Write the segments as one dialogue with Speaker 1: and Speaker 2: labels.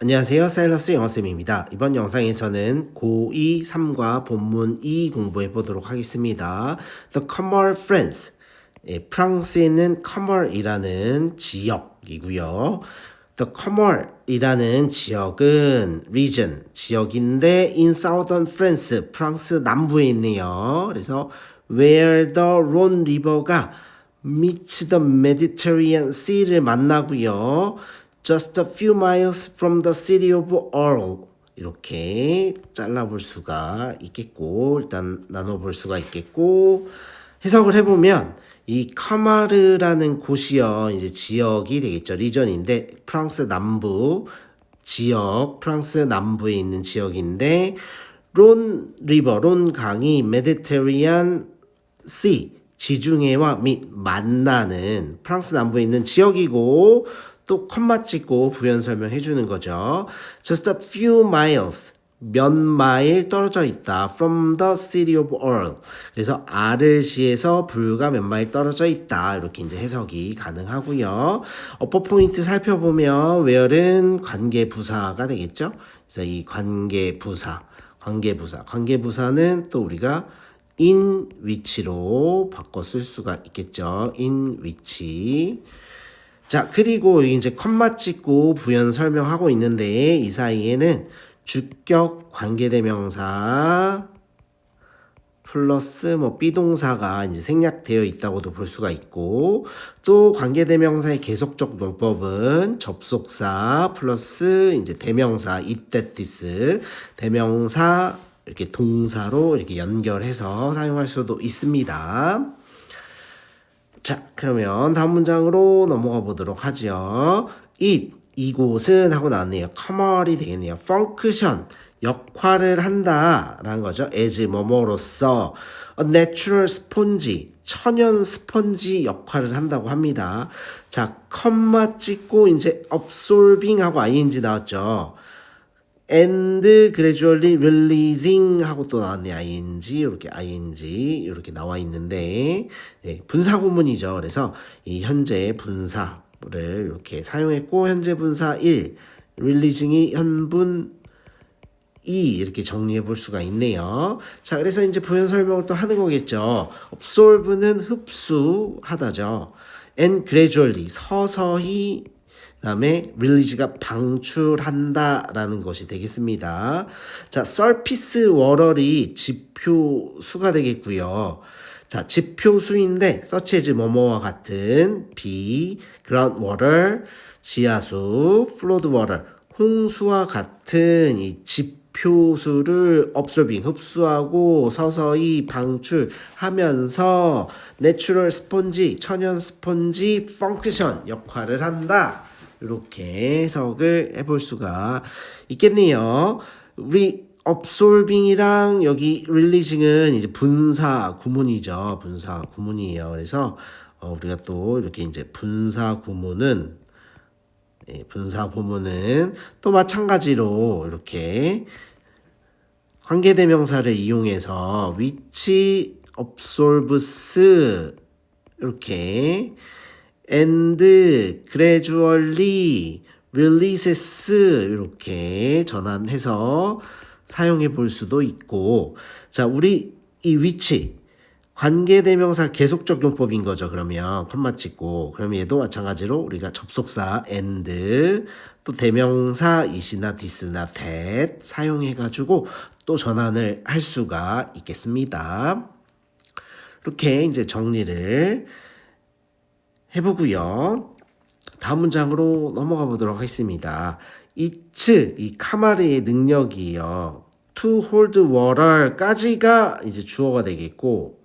Speaker 1: 안녕하세요. 사일러스 영어쌤입니다. 이번 영상에서는 고2 3과 본문 2 공부해 보도록 하겠습니다. The Comer France. 프랑스에 있는 커머이라는 지역이고요. The Comer이라는 지역은 region, 지역인데 in southern France, 프랑스 남부에 있네요. 그래서 where the Rhone River가 meets the Mediterranean Sea를 만나고요. Just a few miles from the city of Arles. 이렇게 잘라볼 수가 있겠고, 일단 나눠볼 수가 있겠고, 해석을 해보면, 이 카마르라는 곳이요, 이제 지역이 되겠죠. 리전인데, 프랑스 남부 지역, 프랑스 남부에 있는 지역인데, 론 리버, 론 강이 메디테리안 씨, 지중해와 및 만나는 프랑스 남부에 있는 지역이고, 또 컴마 찍고 부연 설명해 주는 거죠. Just a few miles, 몇 마일 떨어져 있다. From the city of Arles. 그래서 아르시에서 불과 몇 마일 떨어져 있다. 이렇게 이제 해석이 가능하고요. 어퍼 포인트 살펴보면 where는 관계 부사가 되겠죠. 그래서 이 관계 부사는 또 우리가 in which로 바꿔 쓸 수가 있겠죠. in which. 자, 그리고 이제 컴마 찍고 부연 설명하고 있는데 이 사이에는 주격 관계대명사 플러스 뭐 비동사가 이제 생략되어 있다고도 볼 수가 있고, 또 관계대명사의 계속적 용법은 접속사 플러스 이제 대명사 it, that, this, 대명사 이렇게 동사로 이렇게 연결해서 사용할 수도 있습니다. 자, 그러면 다음 문장으로 넘어가 보도록 하죠. 이곳은 하고 나왔네요. 커머리 되겠네요. 펑크션, 역할을 한다 라는 거죠. as 뭐뭐로서 a natural sponge, 천연 스펀지 역할을 한다고 합니다. 자, 컴마 찍고 이제 absorbing 하고 ing 나왔죠. and gradually releasing 하고 또 나왔네. ing 이렇게 나와 있는데, 네, 분사 구문이죠. 그래서 이 현재 분사를 이렇게 사용했고, 현재 분사 1, releasing이 현분 2 이렇게 정리해 볼 수가 있네요. 자, 그래서 이제 부연 설명을 또 하는 거겠죠. absorb는 흡수하다죠. and gradually 서서히, 그 다음에 release가 방출한다라는 것이 되겠습니다. 자, surface water이 지표수가 되겠고요. 자, 지표수인데 such as 뭐뭐와 같은 비, ground water, 지하수, flood water, 홍수와 같은 이 지표수를 absorbing, 흡수하고 서서히 방출하면서 natural sponge, 천연 스펀지 function 역할을 한다. 이렇게 해석을 해볼 수가 있겠네요. 우리 absorbing이랑 여기 releasing은 이제 분사 구문이죠. 분사 구문이에요. 그래서 우리가 또 이렇게 이제 분사 구문은 또 마찬가지로 이렇게 관계대명사를 이용해서 which absorbs 이렇게 and gradually releases 이렇게 전환해서 사용해 볼 수도 있고, 자, 우리 이 which 관계대명사 계속적 용법인 거죠. 그러면 컴마 찍고, 그럼 얘도 마찬가지로 우리가 접속사 and 또 대명사 it이나 this나 that 사용해 가지고 또 전환을 할 수가 있겠습니다. 이렇게 이제 정리를 해보고요. 다음 문장으로 넘어가 보도록 하겠습니다. 이 카마르의 능력이요. to hold water까지가 이제 주어가 되겠고,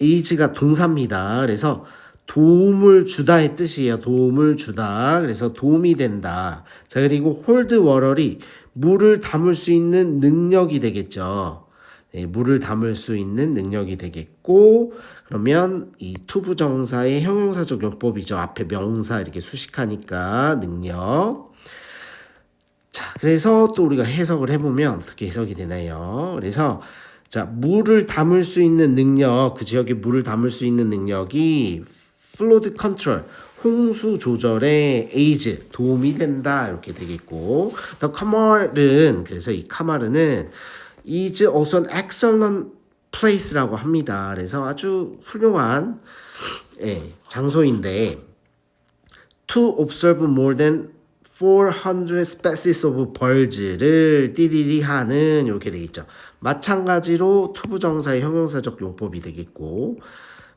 Speaker 1: is가 동사입니다. 그래서 도움을 주다의 뜻이에요. 도움을 주다. 그래서 도움이 된다. 자, 그리고 hold water이 물을 담을 수 있는 능력이 되겠죠. 네, 물을 담을 수 있는 능력이 되겠고, 그러면 이 투부정사의 형용사적 용법이죠. 앞에 명사 이렇게 수식하니까 능력. 자, 그래서 또 우리가 해석을 해보면 어떻게 해석이 되나요? 그래서 자, 물을 담을 수 있는 능력, 그 지역에 물을 담을 수 있는 능력이 flood control, 홍수 조절에 aid 도움이 된다 이렇게 되겠고 the Camar은 그래서 이 카마르는 is also an excellent place라고 합니다. 그래서 아주 훌륭한 장소인데 to observe more than 400 species of birds를 띠리리 하는 이렇게 되겠죠. 마찬가지로 투부정사의 형용사적 용법이 되겠고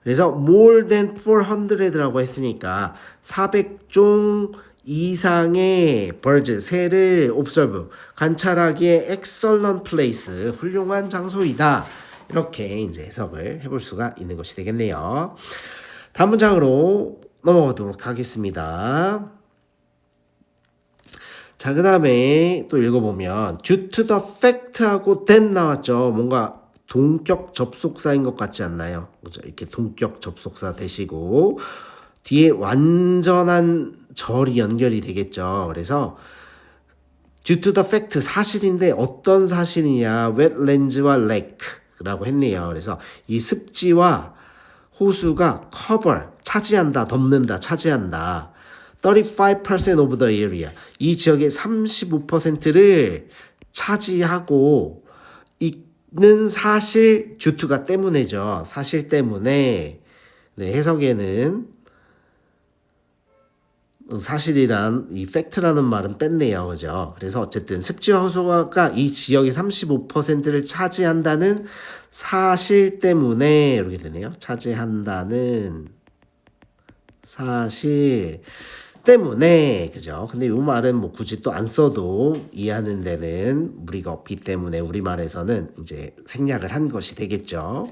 Speaker 1: 그래서 more than 400라고 했으니까 400종 이상의 birds, 새를 observe, 관찰하기에 excellent place, 훌륭한 장소이다. 이렇게 이제 해석을 해볼 수가 있는 것이 되겠네요. 다음 문장으로 넘어가도록 하겠습니다. 자, 그 다음에 또 읽어보면 due to the fact하고 then 나왔죠. 뭔가 동격 접속사인 것 같지 않나요? 그죠? 이렇게 동격 접속사 되시고 뒤에 완전한 절이 연결이 되겠죠. 그래서 due to the fact 사실인데 어떤 사실이냐? wetlands와 lake라고 했네요. 그래서 이 습지와 호수가 cover 차지한다, 덮는다, 차지한다. 35% of the area 이 지역의 35%를 차지하고 있는 사실 due to가 때문에죠. 사실 때문에 해석에는 사실이란 이 팩트라는 말은 뺐네요. 그죠? 그래서 어쨌든 습지와 호수가 이 지역의 35%를 차지한다는 사실 때문에 이렇게 되네요. 차지한다는 사실 때문에 그죠? 근데 이 말은 뭐 굳이 또 안 써도 이해하는 데는 무리가 없기 때문에 우리말에서는 이제 생략을 한 것이 되겠죠.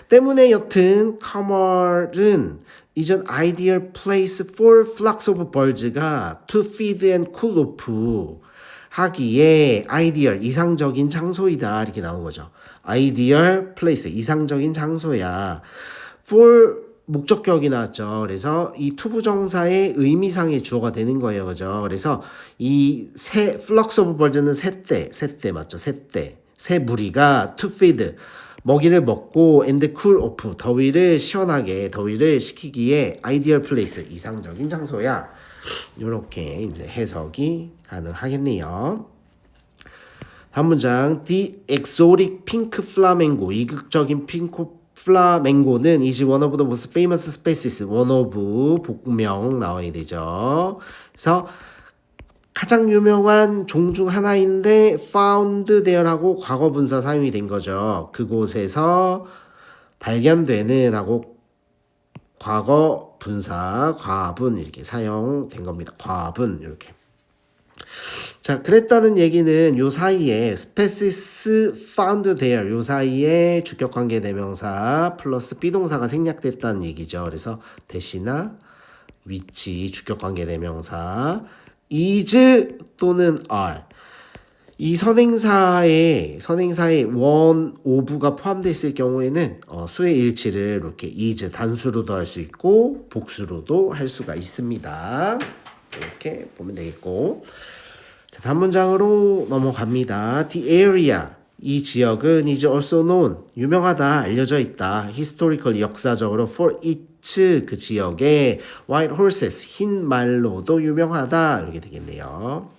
Speaker 1: 때문에 여튼 Camar은 is an ideal place for flocks of birds가 to feed and cool off 하기에 ideal 이상적인 장소이다 이렇게 나온 거죠. ideal place 이상적인 장소야. for 목적격이 나왔죠. 그래서 이 투부정사의 의미상의 주어가 되는 거예요. 그죠? 그래서 이 flocks of birds는 새떼 맞죠? 새 무리가 to feed 먹이를 먹고 and cool off 더위를 식히기에 ideal place 이상적인 장소야. 이렇게 이제 해석이 가능하겠네요. 다음 문장 The exotic pink flamingo 이국적인 핑크 플라멩고는 is one of the most famous species. one of 복명 나와야 되죠. 그래서 가장 유명한 종 중 하나인데 found there하고 과거분사 사용이 된 거죠. 그곳에서 발견되는 하고 과거분사 과분 이렇게 사용된 겁니다. 과분 이렇게. 자, 그랬다는 얘기는 요 사이에 species found there 요 사이에 주격관계 대명사 플러스 비동사가 생략됐다는 얘기죠. 그래서 대시나 which 주격관계 대명사 is 또는 are 이 선행사에 one of가 포함되어 있을 경우에는 수의 일치를 이렇게 is 단수로도 할 수 있고 복수로도 할 수가 있습니다. 이렇게 보면 되겠고 자, 다음 문장으로 넘어갑니다. The area 이 지역은 is also known 유명하다 알려져 있다 historically 역사적으로 for its 그 지역의 white horses 흰 말로도 유명하다 이렇게 되겠네요.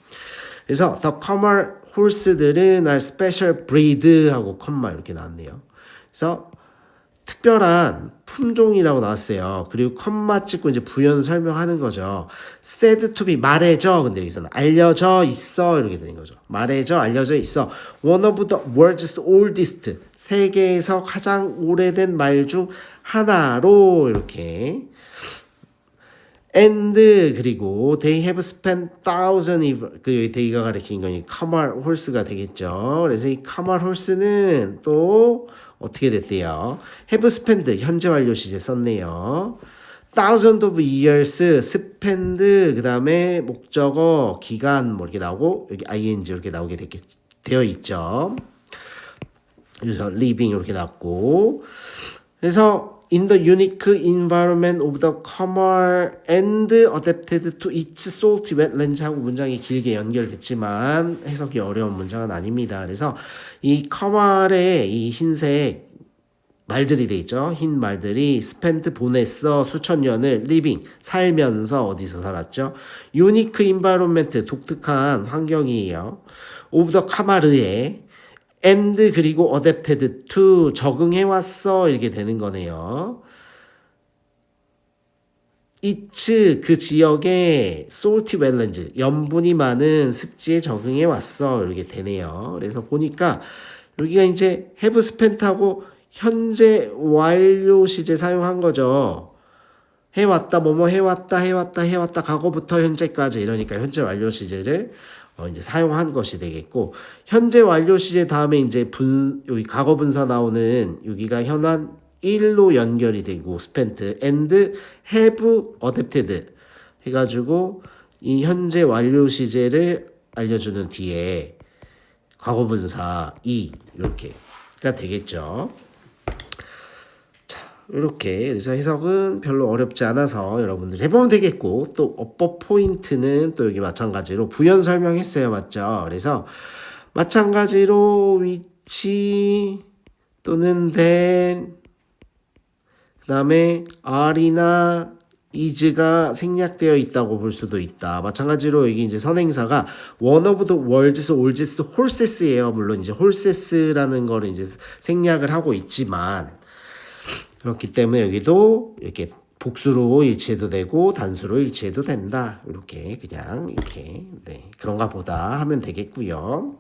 Speaker 1: 그래서 the Camar horse들은 are special breed 하고 컴마 이렇게 나왔네요. 그래서 특별한 품종이라고 나왔어요. 그리고 컴마 찍고 이제 부연 설명하는 거죠. said to be 말해져. 근데 여기서는 알려져 있어 이렇게 되는 거죠. 말해져 알려져 있어. one of the world's oldest 세계에서 가장 오래된 말 중 하나로 이렇게 and 그리고 they have spent thousands 그 they가 가리킨 거니 Camar horse가 되겠죠. 그래서 이 Camar horse는 또 어떻게 됐대요? have spent 현재 완료 시제 썼네요. thousands of years spend 그 다음에 목적어 기간 뭐 이렇게 나오고 여기 ing 이렇게 나오게 되어 있죠. 그래서 living 이렇게 나왔고 그래서 in the unique environment of the Camar and adapted to its salty wetlands 하고 문장이 길게 연결됐지만 해석이 어려운 문장은 아닙니다. 그래서 이 Camar의 이 흰색 말들이 돼 있죠. 흰 말들이 spent 보냈어 수천 년을 living 살면서 어디서 살았죠? unique environment 독특한 환경이에요. of the 카마르에 and 그리고 adapted to 적응해 왔어 이렇게 되는 거네요. It's 그 지역의 salty wetlands 염분이 많은 습지에 적응해 왔어 이렇게 되네요. 그래서 보니까 여기가 이제 have spent하고 현재 완료 시제 사용한 거죠. 해왔다 뭐뭐 해왔다 과거부터 현재까지 이러니까 현재 완료 시제를 이제 사용한 것이 되겠고 현재 완료 시제 다음에 이제 여기 과거 분사 나오는 여기가 현안 1로 연결이 되고 spent and have adapted 해가지고 이 현재 완료 시제를 알려주는 뒤에 과거 분사 이렇게가 되겠죠. 이렇게 그래서 해석은 별로 어렵지 않아서 여러분들 해보면 되겠고 또 어법 포인트는 또 여기 마찬가지로 부연 설명했어요. 맞죠? 그래서 마찬가지로 위치 또는 then 그 다음에 are나 is가 생략되어 있다고 볼 수도 있다. 마찬가지로 여기 이제 선행사가 one of the world's oldest horses예요. 물론 이제 horses라는 거를 이제 생략을 하고 있지만 그렇기 때문에 여기도 이렇게 복수로 일치해도 되고 단수로 일치해도 된다. 이렇게 그냥 이렇게 네, 그런가 보다 하면 되겠고요.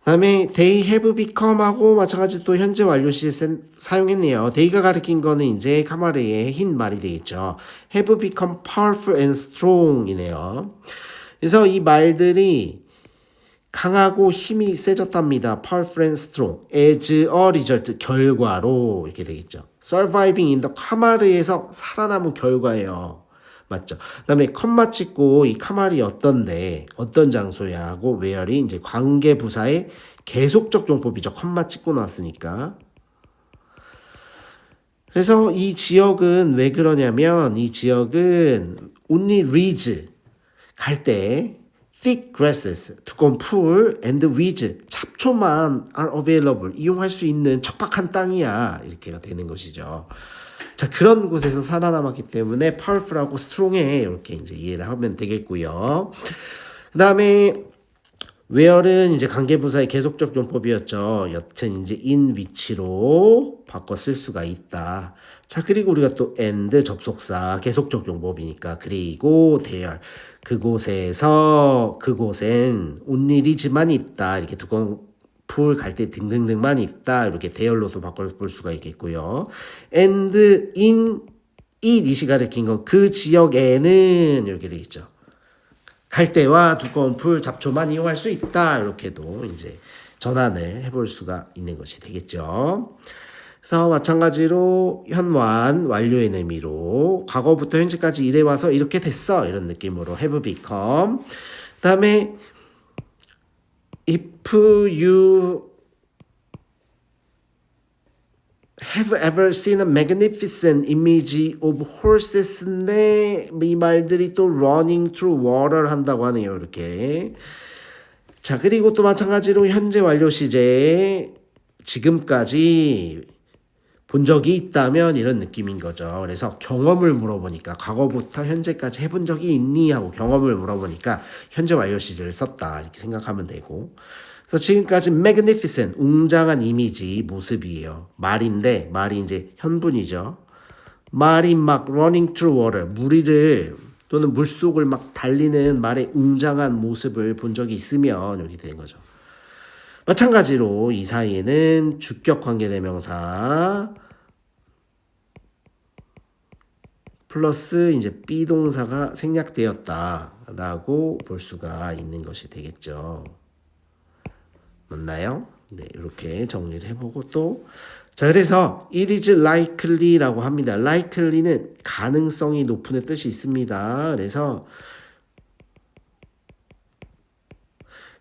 Speaker 1: 그다음에 they have become 하고 마찬가지로 또 현재 완료 시제 사용했네요. they가 가리킨 거는 이제 카마르의 흰 말이 되겠죠. have become powerful and strong이네요. 그래서 이 말들이 강하고 힘이 세졌답니다. powerful and strong as a result 결과로 이렇게 되겠죠. surviving in the 카마르에서 살아남은 결과예요. 맞죠? 그 다음에 컴마 찍고 이 카마르이 어떤데 어떤 장소야 하고 where이 이제 관계 부사의 계속적 용법이죠. 컴마 찍고 나왔으니까. 그래서 이 지역은 왜 그러냐면 이 지역은 only reeds 갈 때 thick grasses, 두꺼운 풀, and weeds, 잡초만 are available, 이용할 수 있는 척박한 땅이야. 이렇게가 되는 것이죠. 자, 그런 곳에서 살아남았기 때문에 powerful하고 strong해. 이렇게 이제 이해를 하면 되겠고요. 그 다음에 where는 이제 관계부사의 계속적 용법이었죠. 여튼 이제 in 위치로 바꿔 쓸 수가 있다. 자, 그리고 우리가 또 and 접속사 계속적 용법이니까 그리고 there 그곳엔 온일이지만 있다. 이렇게 두꺼운 풀 갈 때 등등등만 있다. 이렇게 대열로도 바꿔볼 수가 있겠고요. and in 이 니시 가리킨 건 그 지역에는 이렇게 되겠죠. 갈대와 두꺼운 풀 잡초만 이용할 수 있다. 이렇게도 이제 전환을 해볼 수가 있는 것이 되겠죠. 그래서 마찬가지로 현완 완료의 의미로 과거부터 현재까지 이래와서 이렇게 됐어. 이런 느낌으로 have become. 그 다음에 if you have ever seen a magnificent image of horses인데 이 말들이 또 running through water 한다고 하네요. 이렇게. 자, 그리고 또 마찬가지로 현재 완료 시제 지금까지 본 적이 있다면 이런 느낌인 거죠. 그래서 경험을 물어보니까 과거부터 현재까지 해본 적이 있니? 하고 경험을 물어보니까 현재 완료 시제를 썼다. 이렇게 생각하면 되고. 그래서 지금까지 magnificent, 웅장한 이미지, 모습이에요. 말인데, 말이 이제 현분이죠. 말이 막 running through water, 무리를 또는 물속을 막 달리는 말의 웅장한 모습을 본 적이 있으면 이렇게 되는 거죠. 마찬가지로 이 사이에는 주격 관계대명사 플러스 이제 비동사가 생략되었다라고 볼 수가 있는 것이 되겠죠. 맞나요? 네, 이렇게 정리를 해보고 또 자, 그래서 it is likely라고 합니다. likely는 가능성이 높은의 뜻이 있습니다. 그래서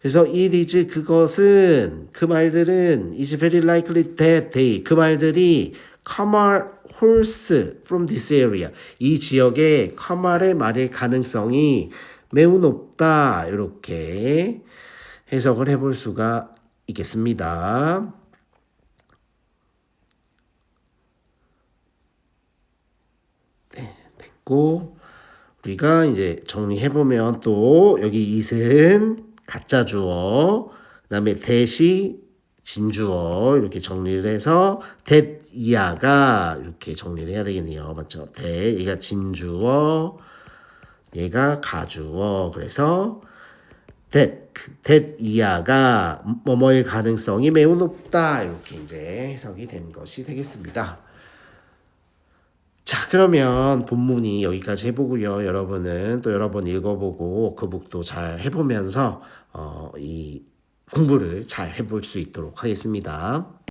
Speaker 1: it is 그것은 그 말들은 is very likely that they 그 말들이 카말 horse from this area 이 지역에 카말의 말일 가능성이 매우 높다. 이렇게 해석을 해볼 수가 있겠습니다. 있고 우리가 이제 정리해보면 또 여기 it은 가짜 주어 그다음에 that이 진주어 이렇게 정리를 해서 that 이하가 이렇게 정리를 해야 되겠네요. 맞죠? that 얘가 진주어 얘가 가주어 그래서 that 이하가 뭐뭐의 가능성이 매우 높다 이렇게 이제 해석이 된 것이 되겠습니다. 자, 그러면 본문이 여기까지 해보고요. 여러분은 또 여러 번 읽어보고 워크북도 잘 해보면서 이 공부를 잘 해볼 수 있도록 하겠습니다.